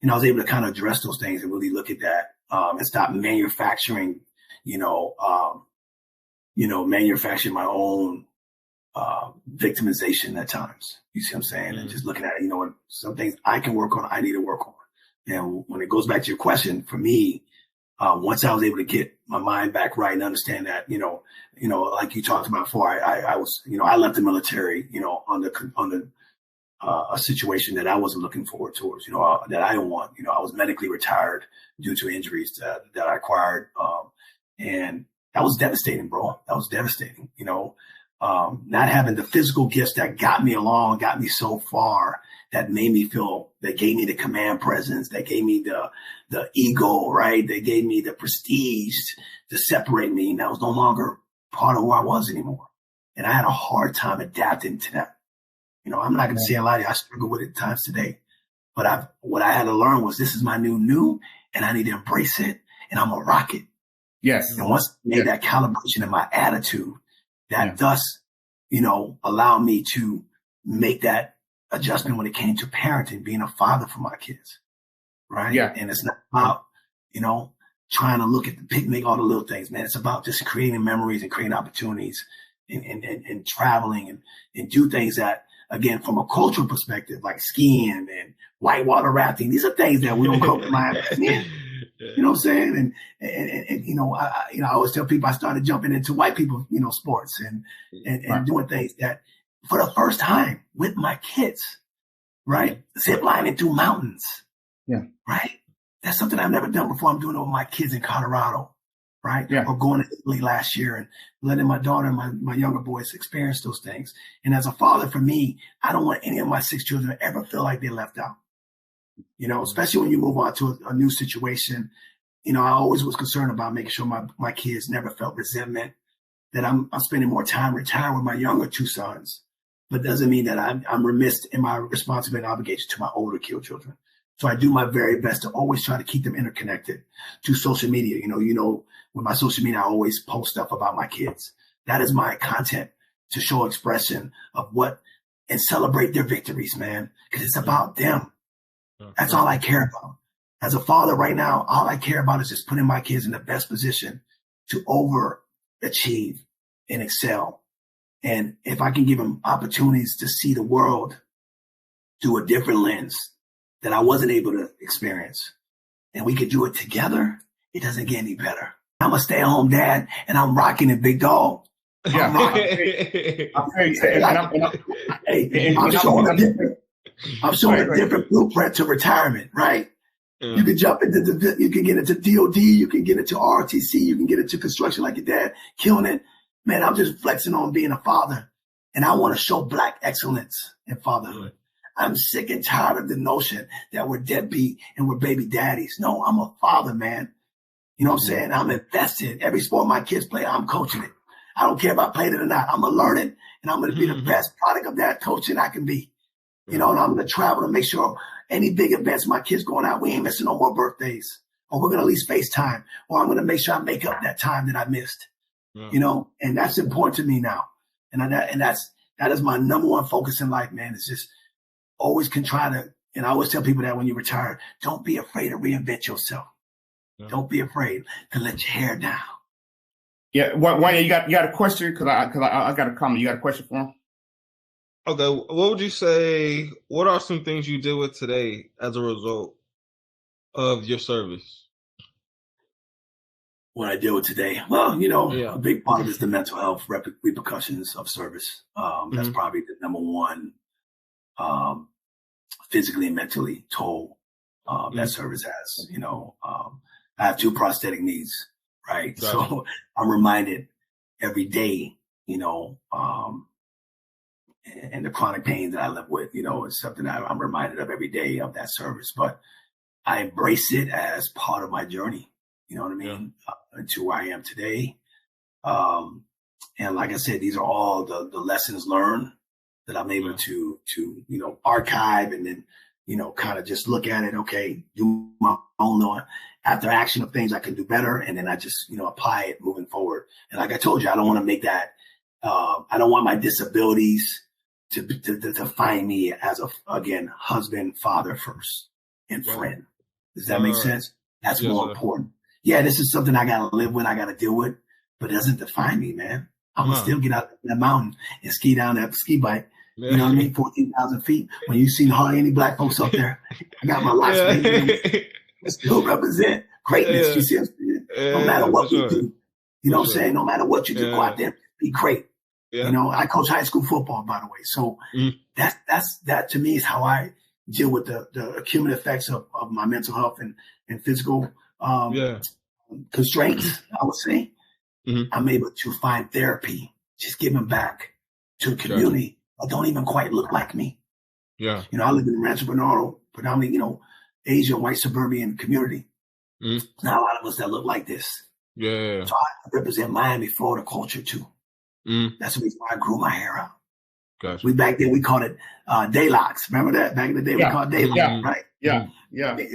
was able to kind of address those things and really look at that, and stop manufacturing, manufacturing my own victimization at times. You see what I'm saying? And just looking at it, some things I can work on, I need to work on. And when it goes back to your question, for me, once I was able to get my mind back right and understand that, like you talked about before, I was, I left the military, under a situation that I wasn't looking forward towards, that I don't want. I was medically retired due to injuries that I acquired. And that was devastating, bro. That was devastating, not having the physical gifts that got me along, got me so far, that made me feel, that gave me the command presence, that gave me the ego, right? They gave me the prestige to separate me. And that was no longer part of who I was anymore. And I had a hard time adapting to that. I'm not going to say a lot of you, I struggle with it at times today, but what I had to learn was this is my new, and I need to embrace it, and I'm going to rock it. Yes. And once I made that calibration in my attitude, that thus, allowed me to make that adjustment when it came to parenting, being a father for my kids. Right. Yeah. And it's not about, trying to look at the picnic, all the little things, man. It's about just creating memories and creating opportunities and traveling and do things that, again, from a cultural perspective, like skiing and whitewater rafting, these are things that we don't go to Miami. You know what I'm saying? And I always tell people I started jumping into white people, sports and doing things that for the first time with my kids, right? Zip lining through mountains. Yeah. Right. That's something I've never done before. I'm doing it with my kids in Colorado. Right. Yeah. Or going to Italy last year and letting my daughter and my younger boys experience those things. And as a father, for me, I don't want any of my 6 children to ever feel like they're left out. Especially when you move on to a new situation. I always was concerned about making sure my kids never felt resentment, that I'm spending more time retired with my younger 2 sons, but doesn't mean that I'm remiss in my responsibility and obligation to my older children. So I do my very best to always try to keep them interconnected to social media. With my social media, I always post stuff about my kids. That is my content to show expression of and celebrate their victories, man, because it's about them. That's all I care about. As a father right now, all I care about is just putting my kids in the best position to overachieve and excel. And if I can give them opportunities to see the world through a different lens that I wasn't able to experience, and we could do it together, it doesn't get any better. I'm a stay-at-home dad, and I'm rocking it, big dog. Yeah. I'm showing a different blueprint to retirement, right? Yeah. You can jump into you can get into DOD, you can get into RTC, you can get into construction like your dad, killing it. Man, I'm just flexing on being a father, and I want to show Black excellence in fatherhood. I'm sick and tired of the notion that we're deadbeat and we're baby daddies. No, I'm a father, man. You know what I'm saying? I'm invested. Every sport my kids play, I'm coaching it. I don't care if I played it or not. I'm going to learn it, and I'm going to be the best product of that coaching I can be. And I'm going to travel to make sure any big events my kids going out, we ain't missing no more birthdays, or we're going to at least FaceTime, or I'm going to make sure I make up that time that I missed, and that's important to me now. And that is my number one focus in life, man. It's just always and I always tell people that when you retire, don't be afraid to reinvent yourself. Yeah. Don't be afraid to let your hair down. Yeah. Wanya, you got a question? Cause I got a comment. You got a question for him? Okay, what would you say, what are some things you deal with today as a result of your service? What I deal with today? Well, a big part of it is the mental health repercussions of service. That's probably the number one physically and mentally toll that service has. I have 2 prosthetic knees, right? So I'm reminded every day, and the chronic pain that I live with, is something that I'm reminded of every day of that service. But I embrace it as part of my journey, you know what I mean, to where I am today. And like I said, these are all the lessons learned that I'm able to, archive and then, kind of just look at it. Okay. Do my own after action of things I can do better. And then I just, apply it moving forward. And like I told you, I don't want to make that, I don't want my disabilities to define me as again, husband, father first and friend. Does that make sense? That's more important. Yeah, this is something I got to live with. I got to deal with, but it doesn't define me, man. I'm going to still get out that mountain and ski down that ski bike. You know what I mean? 14,000 feet. When you see hardly any black folks up there, I got my life. Still represent greatness. You see what I'm saying? No matter what we do. You know what I'm saying? No matter what you do, go out there, be great. Yeah. I coach high school football, by the way. So that to me is how I deal with the cumulative effects of my mental health and physical constraints, I would say. I'm able to find therapy, just giving back to a community that don't even quite look like me. Yeah. I live in Rancho Bernardo, predominantly, Asian, white suburban community. Not a lot of us that look like this. Yeah. So I represent Miami, Florida culture too. That's the reason why I grew my hair out. Gotcha. Back then we called it day locks. Remember that? Back in the day we called day locks, right? Yeah. Well, they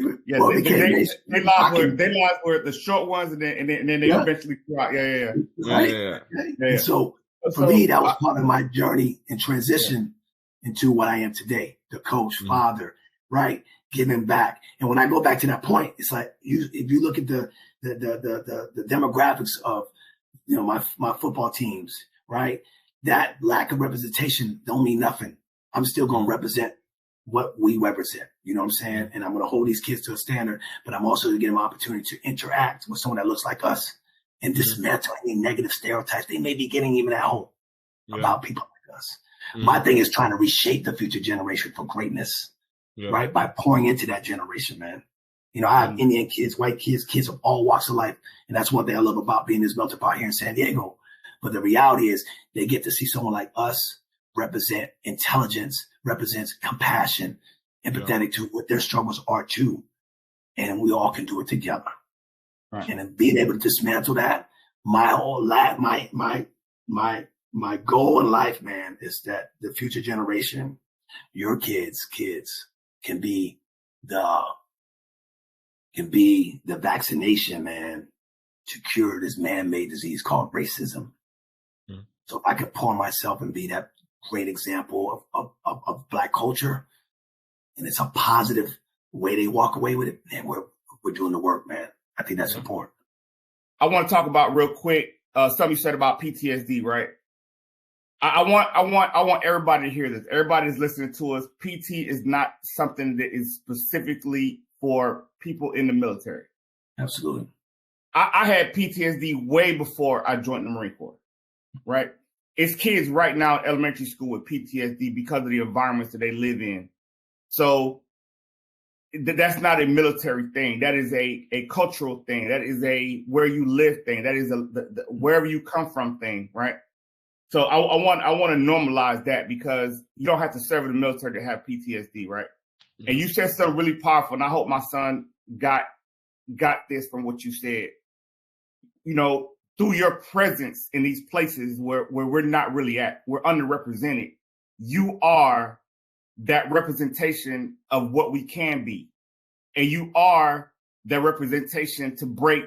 locks were the short ones, and then they eventually drop. Right. And so for me, that was part of my journey and transition into what I am today, the coach, father, right? Giving back. And when I go back to that point, it's like if you look at the demographics of my football teams, right? That lack of representation don't mean nothing. I'm still going to represent what we represent. You know what I'm saying? And I'm going to hold these kids to a standard, but I'm also going to give them an opportunity to interact with someone that looks like us and dismantle any negative stereotypes they may be getting even at home about people like us. My thing is trying to reshape the future generation for greatness, right? By pouring into that generation, man. I have Indian kids, white kids of all walks of life. And that's one thing I love about being this melting pot here in San Diego. But the reality is they get to see someone like us represent intelligence, represents compassion, empathetic to what their struggles are too. And we all can do it together. Right. And in being able to dismantle that, my whole life, my goal in life, man, is that the future generation, your kids can be the vaccination, man, to cure this man-made disease called racism. So if I could pour myself and be that great example of Black culture, and it's a positive way they walk away with it, man, we're doing the work, man. I think that's important. I want to talk about real quick something you said about PTSD, right? I want everybody to hear this. Everybody that's listening to us, PT is not something that is specifically for people in the military. Absolutely. I had PTSD way before I joined the Marine Corps, right? It's kids right now in elementary school with PTSD because of the environments that they live in. So that's not a military thing. That is a cultural thing. That is a where you live thing. That is the wherever you come from thing, right? So I want to normalize that because you don't have to serve in the military to have PTSD, right? And you said something really powerful, and I hope my son got this from what you said. Through your presence in these places where we're not really at, we're underrepresented. You are that representation of what we can be. And you are that representation to break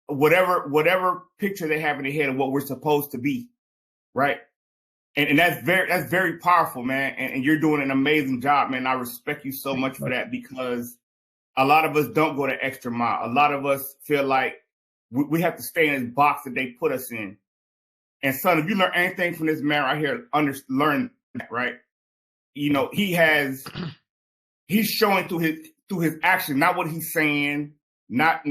whatever picture they have in their head of what we're supposed to be. Right. And that's very powerful, man. And you're doing an amazing job, man. I respect you so much for that because a lot of us don't go the extra mile. A lot of us feel like we have to stay in this box that they put us in. And son, if you learn anything from this man right here, learn that, right? He's showing through his action, not what he's saying, not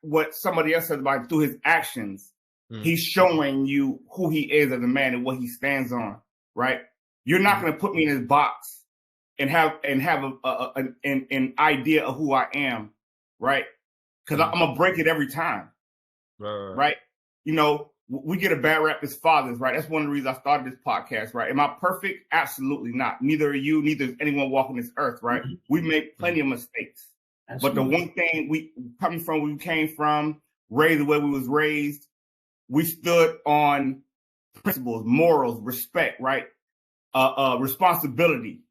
what somebody else says about him, through his actions. He's showing you who he is as a man and what he stands on, right? You're not going to put me in this box and have an idea of who I am, right? Because I'm going to break it every time, right? We get a bad rap as fathers, right? That's one of the reasons I started this podcast, right? Am I perfect? Absolutely not. Neither are you, neither is anyone walking this earth, right? We make plenty of mistakes. Absolutely. But the one thing where we came from, raised the way we was raised, we stood on principles, morals, respect, right? Responsibility,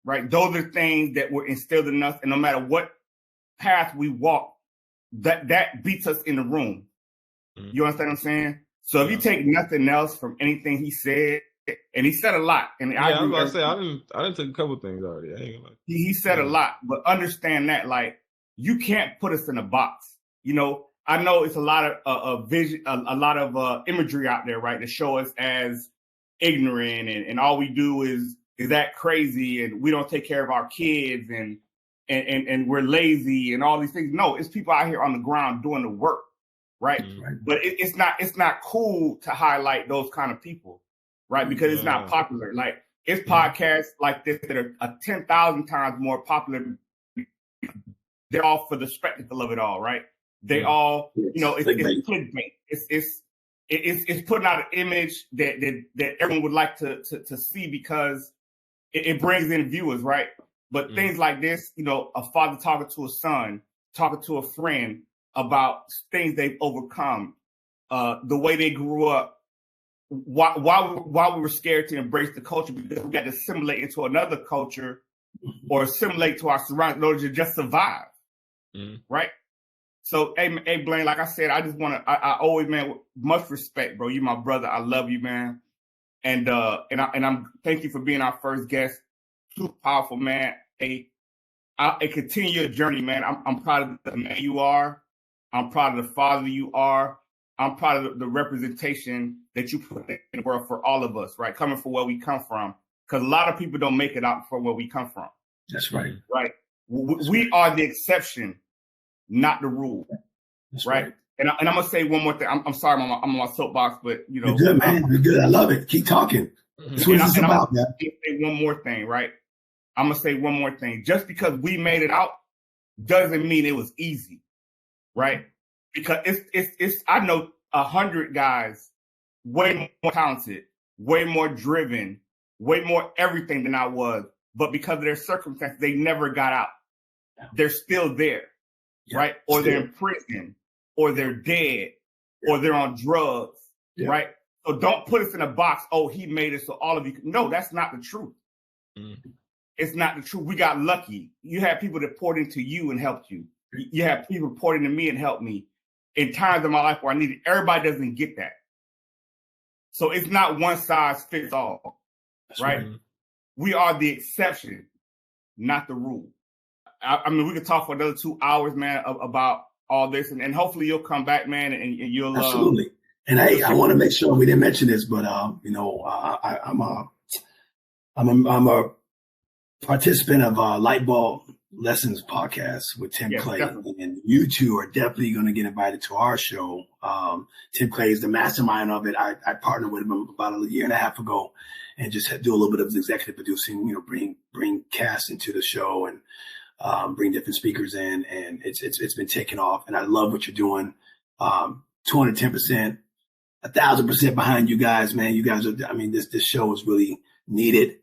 right? Those are things that were instilled in us, and no matter what path we walk, that beats us in the room. You understand what I'm saying? So if you take nothing else from anything he said, and he said a lot, and I was about to say I didn't take a couple things already. I ain't gonna lie. He said a lot, but understand that, like, you can't put us in a box. You know, I know it's a lot of vision, a lot of imagery out there, right, to show us as ignorant, and all we do is act crazy, and we don't take care of our kids, and we're lazy, and all these things. No, it's people out here on the ground doing the work, right? But it's not cool to highlight those kind of people, right? Because it's not popular. Like, it's podcasts like this that are 10,000 times more popular. They're all for the spectacle of it all, right? They all, you know, it's clickbait. It's putting out an image that everyone would like to see because it brings in viewers, right? But things like this, you know, a father talking to a son, talking to a friend about things they've overcome, the way they grew up, why we were scared to embrace the culture, because we got to assimilate into another culture or assimilate to our surroundings in order to just survive, right? So, hey, Blaine, like I said, I just want to, I always, man, with much respect, bro. You my brother. I love you, man. And I'm thank you for being our first guest. Super powerful, man. A continue your journey, man. I'm proud of the man you are. I'm proud of the father you are. I'm proud of the representation that you put in the world for all of us, right? Coming from where we come from. Because a lot of people don't make it out from where we come from. That's right. Right. We are the exception, not the rule. That's right. And I'm going to say one more thing. I'm sorry, I'm on my soapbox, but, you know. You're good, man. You're good. I love it. Keep talking. That's what it's about, man. I'm going to say one more thing, right? I'm going to say one more thing. Just because we made it out doesn't mean it was easy, right? Because it's I know 100 guys way more talented, way more driven, way more everything than I was. But because of their circumstances, they never got out. They're still there, right? Or they're in prison, or they're dead, or they're on drugs, right? So don't put us in a box. Oh, he made it so all of you. No, that's not the truth. It's not the truth. We got lucky. You had people that poured into you and helped you. You had people pouring into me and helped me in times of my life where I needed. Everybody doesn't get that. So it's not one size fits all, right? We are the exception, not the rule. I mean, we could talk for another 2 hours, man, about all this, and hopefully you'll come back, man, and you'll absolutely. And I want to make sure we didn't mention this, but you know, I'm a participant of Lightbulb Lessons podcast with Tim Clay, definitely. And you two are definitely going to get invited to our show. Tim Clay is the mastermind of it. I partnered with him about a year and a half ago, and just do a little bit of executive producing. You know, bring cast into the show and bring different speakers in, and it's been taking off. And I love what you're doing. 210%, 1,000% behind you guys, man. You guys are. I mean, this show is really needed.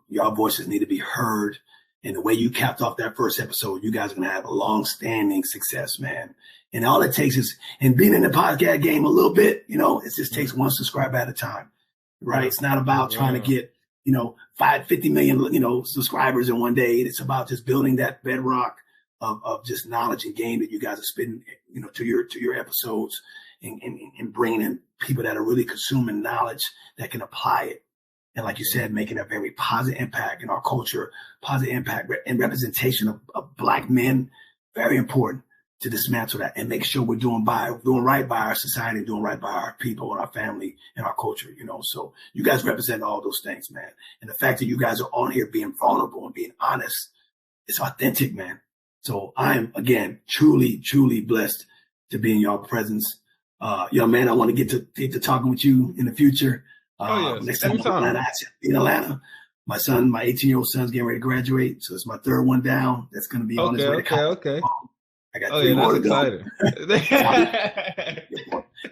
Your voices need to be heard. And the way you capped off that first episode, you guys are going to have a long-standing success, man. And all it takes is, and being in the podcast game a little bit, you know, it just takes one subscriber at a time, right? It's not about trying to get, you know, 50 million, you know, subscribers in one day. It's about just building that bedrock of just knowledge and game that you guys are spitting, you know, to your episodes, and bringing in people that are really consuming knowledge that can apply it. And like you said, making a very positive impact in our culture, positive impact and representation of Black men, very important to dismantle that and make sure we're doing right by our society, doing right by our people and our family and our culture, you know. So you guys represent all those things, man. And the fact that you guys are on here being vulnerable and being honest, it's authentic, man. So I am, again, truly, truly blessed to be in your presence. Young man, I want to get to talking with you in the future. Next time I'm in Atlanta, my 18-year-old son's getting ready to graduate, so it's my third one down. That's going to be on his way to college. Okay. I got 3 more to go.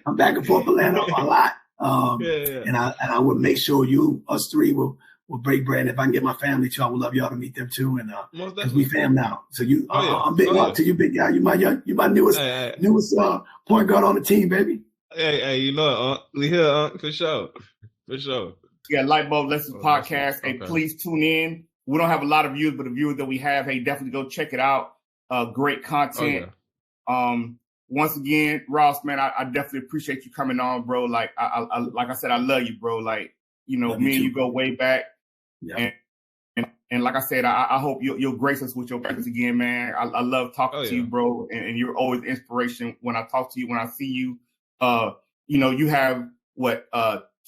I'm back and forth Atlanta a lot, and I would make sure us three will break bread. And if I can get my family too, I would love y'all to meet them too, and because we fam now. So I'm big up to you, big guy. You my newest point guard on the team, baby. Hey, you know, we here, for sure. For sure. Yeah, Lightbulb Lessons podcast. Hey, please tune in. We don't have a lot of views, but the viewers that we have, hey, definitely go check it out. Great content. Oh, yeah. Once again, Ross, man, I definitely appreciate you coming on, bro. Like like I said, I love you, bro. Like, you know, me and you go way back. Yeah. And like I said, I hope you'll grace us with your presence again, man. I love talking to you, bro. And you're always inspiration when I talk to you, when I see you. You know, you have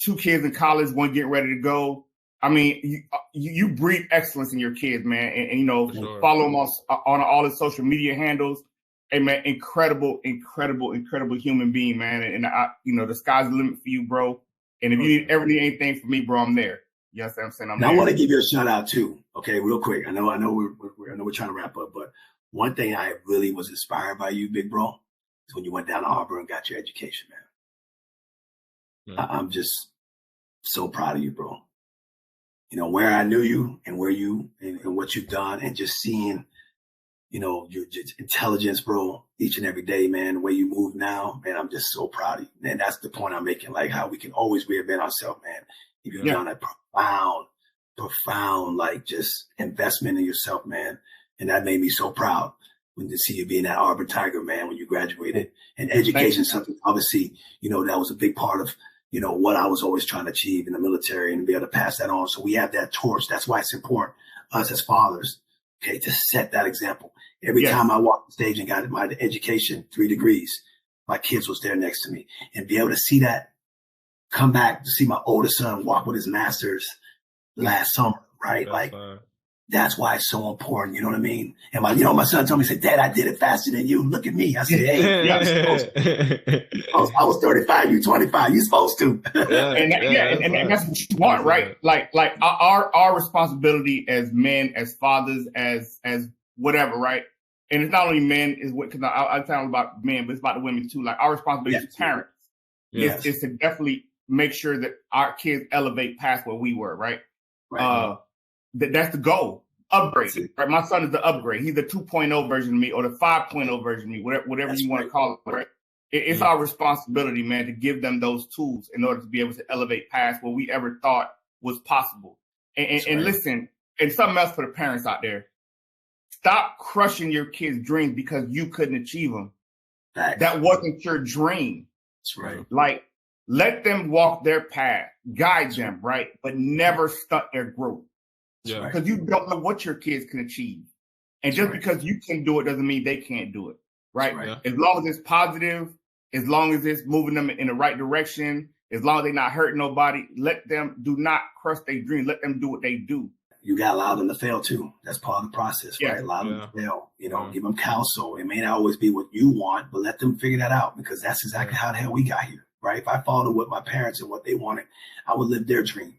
two kids in college, one getting ready to go. I mean, you breathe excellence in your kids, man. And you know, follow them on all the social media handles. Hey, man, incredible human being, man. And you know, the sky's the limit for you, bro. And if you need anything from me, bro, I'm there. You know what I'm saying? I want to give you a shout out too. Okay, real quick. I know we're trying to wrap up, but one thing I really was inspired by you, big bro, is when you went down to Auburn and got your education, man. Yeah. I'm just so proud of you, bro. You know, where I knew you and where you and what you've done, and just seeing, you know, your intelligence, bro, each and every day, man, the way you move now, man, I'm just so proud of you. And that's the point I'm making, like how we can always reinvent ourselves, man. If you've done a profound, like just investment in yourself, man. And that made me so proud when to see you being that Auburn Tiger, man, when you graduated. And education, something obviously, you know, that was a big part of, you know, what I was always trying to achieve in the military, and be able to pass that on. So we have that torch. That's why it's important, us as fathers, okay, to set that example. Every time I walked the stage and got my education, 3 degrees, my kids was there next to me, and be able to see that, come back to see my oldest son walk with his master's last summer, right? That's that's why it's so important. You know what I mean? And my son told me, he said, "Dad, I did it faster than you. Look at me." I said, "Hey, you're supposed to." I was 35, you 25. You're supposed to. And that's what you want, right? Like our responsibility as men, as fathers, as whatever, right? And it's not only men, is what, because I'm talking about men, but it's about the women too. Like our responsibility as parents is to definitely make sure that our kids elevate past where we were, right? That's the goal. Upgrade, right? My son is the upgrade. He's the 2.0 version of me, or the 5.0 version of me, whatever you want to call it, right? It's our responsibility, man, to give them those tools in order to be able to elevate past what we ever thought was possible. And listen, and something else for the parents out there: stop crushing your kids' dreams because you couldn't achieve them. That wasn't your dream. That's right. Like, let them walk their path, guide them, right? But never stunt their growth. Yeah. Because you don't know what your kids can achieve. And just because you can do it doesn't mean they can't do it, right? Yeah. As long as it's positive, as long as it's moving them in the right direction, as long as they're not hurting nobody, do not crush their dreams. Let them do what they do. You got to allow them to fail too. That's part of the process, right? Allow them to fail, you know, give them counsel. It may not always be what you want, but let them figure that out, because that's exactly how the hell we got here, right? If I followed what my parents and what they wanted, I would live their dream.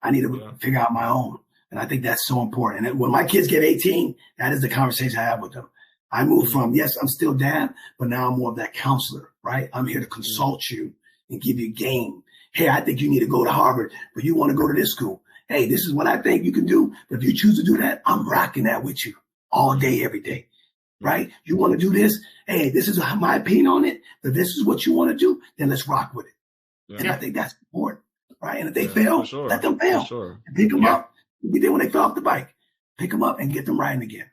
I need to figure out my own. And I think that's so important. And when my kids get 18, that is the conversation I have with them. I move from, yes, I'm still dad, but now I'm more of that counselor, right? I'm here to consult you and give you game. Hey, I think you need to go to Harvard, but you want to go to this school. Hey, this is what I think you can do. But if you choose to do that, I'm rocking that with you all day, every day, right? You want to do this? Hey, this is my opinion on it. But this is what you want to do, then let's rock with it. Yeah. And I think that's important, right? And if they fail, let them fail. And pick them up. Be there when they fell off the bike. Pick them up and get them riding again,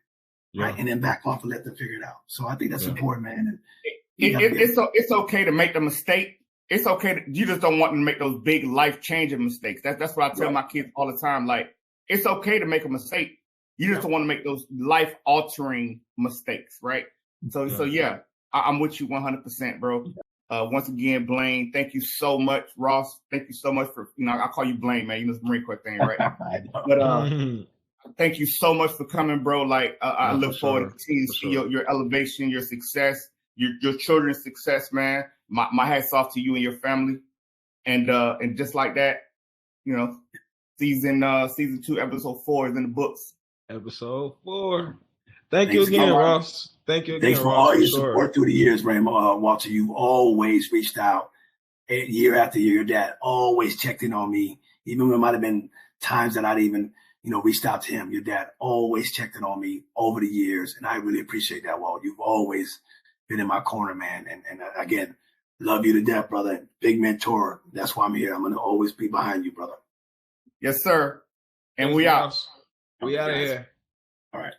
right? And then back off and let them figure it out. So I think that's important, man. And it's okay to make the mistake. It's okay. You just don't want them to make those big life-changing mistakes. That's what I tell my kids all the time. Like, it's okay to make a mistake. You just don't want to make those life-altering mistakes, right? So I'm with you 100%, bro. Once again, Blaine, thank you so much. Ross, thank you so much for, I call you Blaine, man. You know, the Marine Corps thing, right? But thank you so much for coming, bro. Like, I look forward to continuing to see your elevation, your success, your children's success, man. My hats off to you and your family. And just like that, season 2, episode 4 is in the books. Episode 4. Thanks you again, Ross. Thank you again, Thanks for all your support through the years, Raymond. Walter, you've always reached out year after year. Your dad always checked in on me, even when it might have been times that I'd even, reached out to him. Your dad always checked in on me over the years, and I really appreciate that, Walt. You've always been in my corner, man. And again, Love you to death, brother. Big mentor. That's why I'm here. I'm going to always be behind you, brother. Yes, sir. And we out. We out of here. All right.